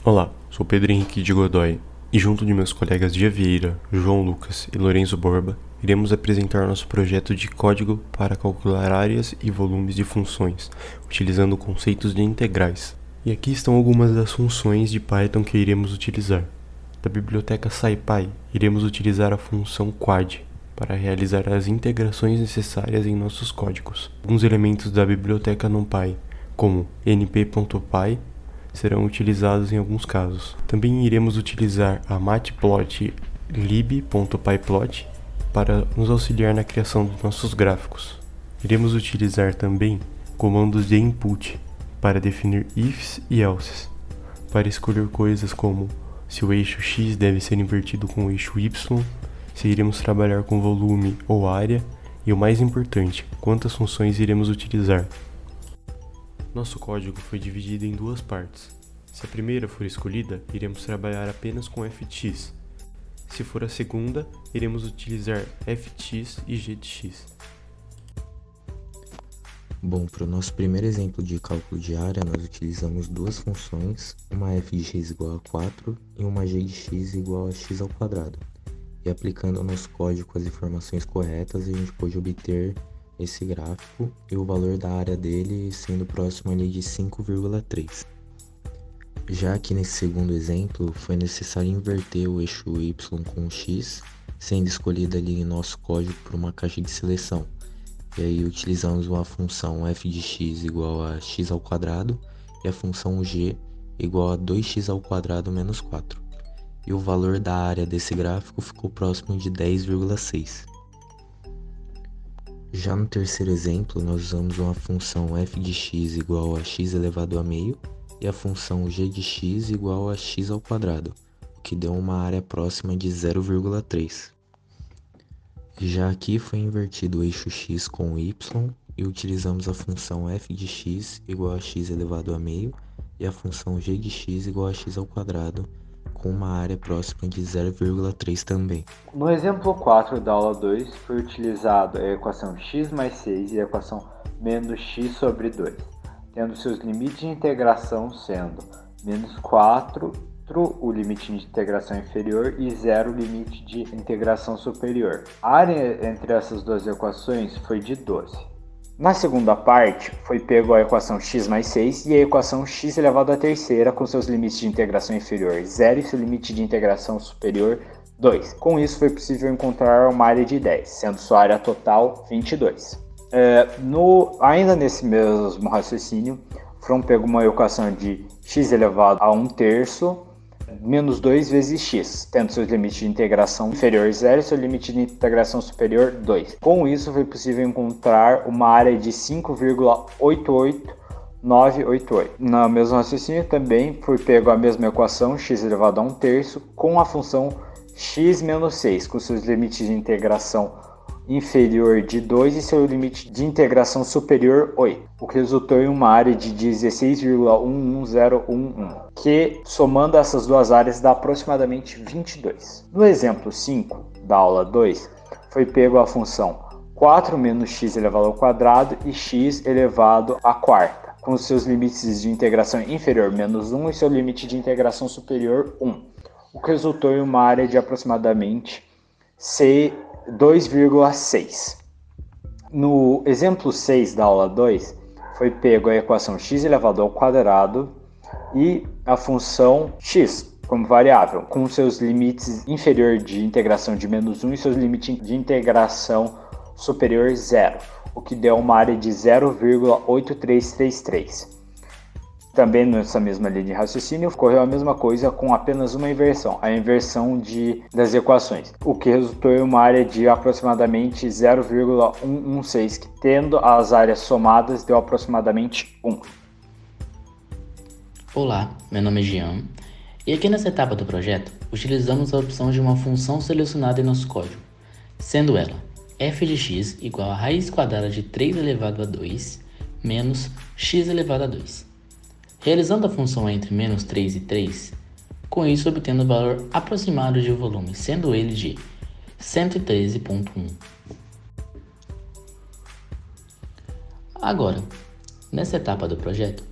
Olá, sou Pedro Henrique de Godoy e junto de meus colegas Gia Vieira, João Lucas e Lorenzo Borba, iremos apresentar nosso projeto de código para calcular áreas e volumes de funções, utilizando conceitos de integrais. E aqui estão algumas das funções de Python que iremos utilizar. Da biblioteca SciPy, iremos utilizar a função quad para realizar as integrações necessárias em nossos códigos. Alguns elementos da biblioteca NumPy, como np.py, serão utilizados em alguns casos. Também iremos utilizar a matplotlib.pyplot para nos auxiliar na criação dos nossos gráficos. Iremos utilizar também comandos de input para definir ifs e elses, para escolher coisas como se o eixo x deve ser invertido com o eixo y, se iremos trabalhar com volume ou área e, o mais importante, quantas funções iremos utilizar. Nosso código foi dividido em duas partes. Se a primeira for escolhida, iremos trabalhar apenas com fx. Se for a segunda, iremos utilizar fx e g de x. Bom, para o nosso primeiro exemplo de cálculo de área, nós utilizamos duas funções, uma f de x igual a 4 e uma g de x igual a x ao quadrado. E aplicando ao nosso código as informações corretas, a gente pôde obter esse gráfico e o valor da área dele sendo próximo ali de 5,3. Já que nesse segundo exemplo foi necessário inverter o eixo y com o x, sendo escolhido ali em nosso código por uma caixa de seleção. E aí utilizamos uma função f de x igual a x ao quadrado e a função g igual a 2x ao quadrado menos 4. E o valor da área desse gráfico ficou próximo de 10,6. Já no terceiro exemplo, nós usamos uma função f de x igual a x elevado a meio e a função g de x igual a x ao quadrado, o que deu uma área próxima de 0,3. Já aqui foi invertido o eixo x com o y e utilizamos a função f de x igual a x elevado a meio e a função g de x igual a x ao quadrado, com uma área próxima de 0,3 também. No exemplo 4 da aula 2 foi utilizado a equação x mais 6 e a equação menos x sobre 2, tendo seus limites de integração sendo menos 4 o limite de integração inferior e 0 o limite de integração superior. A área entre essas duas equações foi de 12. Na segunda parte, foi pego a equação x mais 6 e a equação x elevado à terceira com seus limites de integração inferior 0 e seu limite de integração superior 2. Com isso, foi possível encontrar uma área de 10, sendo sua área total 22. Ainda nesse mesmo raciocínio, foram pego uma equação de x elevado a 1/3 menos 2 vezes x, tendo seu limite de integração inferior 0 e seu limite de integração superior 2. Com isso, foi possível encontrar uma área de 5,88988. No mesmo raciocínio, também foi pego a mesma equação, x elevado a 1/3, com a função x menos 6, com seus limites de integração inferior de 2 e seu limite de integração superior 8, o que resultou em uma área de 16,11011, que somando essas duas áreas dá aproximadamente 22. No exemplo 5 da aula 2, foi pego a função 4 menos x elevado ao quadrado e x elevado à quarta, com seus limites de integração inferior menos 1 e seu limite de integração superior 1, o que resultou em uma área de aproximadamente 2,6. No exemplo 6 da aula 2, foi pego a equação x elevado ao quadrado e a função x como variável, com seus limites inferior de integração de menos 1 e seus limites de integração superior 0, o que deu uma área de 0,8333. Também nessa mesma linha de raciocínio, ocorreu a mesma coisa com apenas uma inversão, a inversão das equações, o que resultou em uma área de aproximadamente 0,116, que tendo as áreas somadas deu aproximadamente 1. Olá, meu nome é Jean, e aqui nessa etapa do projeto, utilizamos a opção de uma função selecionada em nosso código, sendo ela f de x igual a raiz quadrada de 3 elevado a 2 menos x elevado a 2. Realizando a função entre menos 3 e 3, com isso obtendo o valor aproximado de volume, sendo ele de 113,1. Agora, nessa etapa do projeto,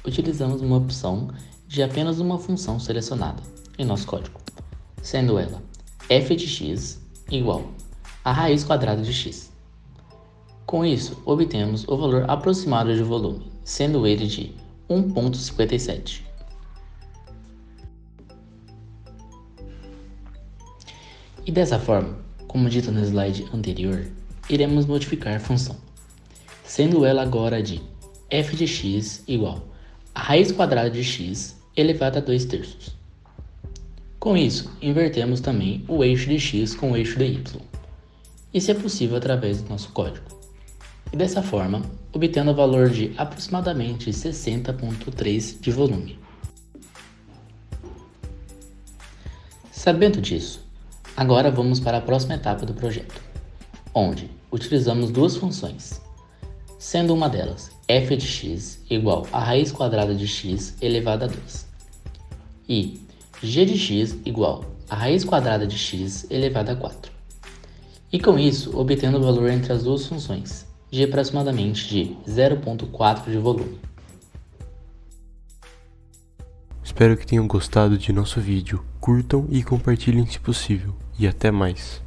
utilizamos uma opção de apenas uma função selecionada em nosso código, sendo ela f de x igual a raiz quadrada de x. Com isso, obtemos o valor aproximado de volume, sendo ele de 1,57. E dessa forma, como dito no slide anterior, iremos modificar a função, sendo ela agora de f de x igual a raiz quadrada de x elevado a 2/3. Com isso, invertemos também o eixo de x com o eixo de y. Isso é possível através do nosso código. E dessa forma, obtendo o valor de aproximadamente 60,3 de volume. Sabendo disso, agora vamos para a próxima etapa do projeto, onde utilizamos duas funções, sendo uma delas f de x igual a raiz quadrada de x elevado a 2 e g de x igual a raiz quadrada de x elevado a 4. E com isso, obtendo o valor entre as duas funções, de aproximadamente de 0,4 de volume. Espero que tenham gostado de nosso vídeo. Curtam e compartilhem se possível. E até mais.